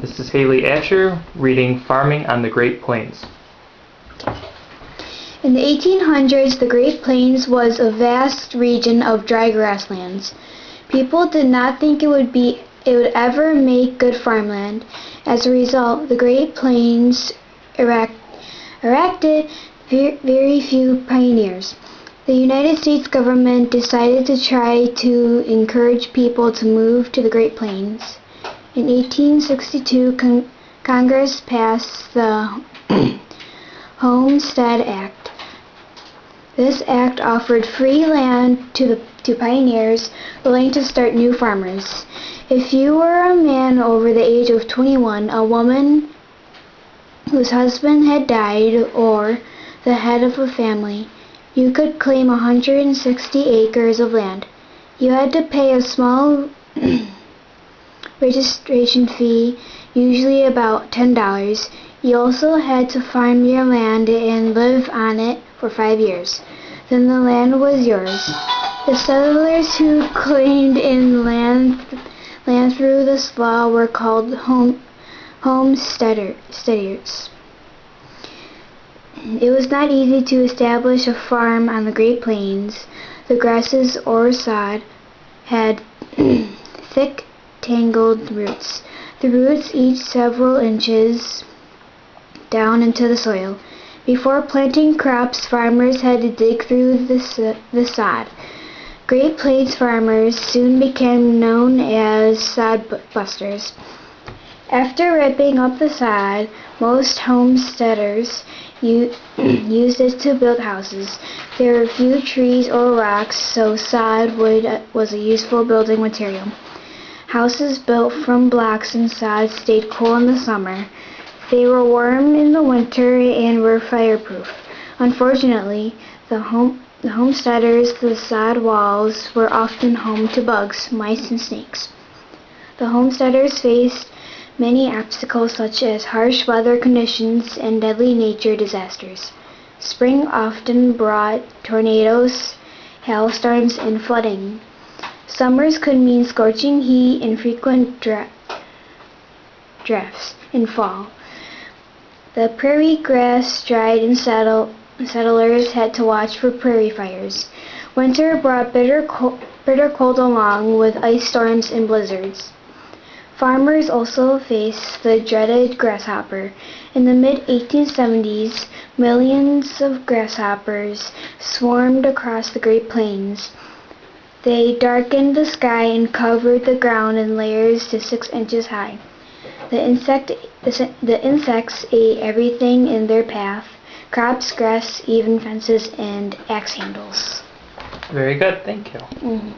This is Hayley Asher reading Farming on the Great Plains. In the 1800s, the Great Plains was a vast region of dry grasslands. People did not think it would ever make good farmland. As a result, the Great Plains erected very few pioneers. The United States government decided to try to encourage people to move to the Great Plains. In 1862, Congress passed the Homestead Act. This act offered free land to pioneers willing to start new farmers. If you were a man over the age of 21, a woman whose husband had died, or the head of a family, you could claim 160 acres of land. You had to pay a small registration fee, usually about $10. You also had to farm your land and live on it for 5 years. Then the land was yours. The settlers who claimed in land through this law were called homesteaders. It was not easy to establish a farm on the Great Plains. The grasses or sod had thick, tangled roots. The roots each several inches down into the soil. Before planting crops, farmers had to dig through the sod. Great Plains farmers soon became known as sod busters. After ripping up the sod, most homesteaders used it to build houses. There were few trees or rocks, so sod was a useful building material. Houses built from blocks and sod stayed cool in the summer. They were warm in the winter and were fireproof. Unfortunately, the homesteaders' sod walls were often home to bugs, mice, and snakes. The homesteaders faced many obstacles such as harsh weather conditions and deadly nature disasters. Spring often brought tornadoes, hailstorms, and flooding. Summers could mean scorching heat and frequent drafts in fall. The prairie grass dried and settlers had to watch for prairie fires. Winter brought bitter cold along with ice storms and blizzards. Farmers also faced the dreaded grasshopper. In the mid-1870s, millions of grasshoppers swarmed across the Great Plains. They darkened the sky and covered the ground in layers to 6 inches high. The insects ate everything in their path: crops, grass, even fences, and axe handles. Very good, thank you. Mm-hmm.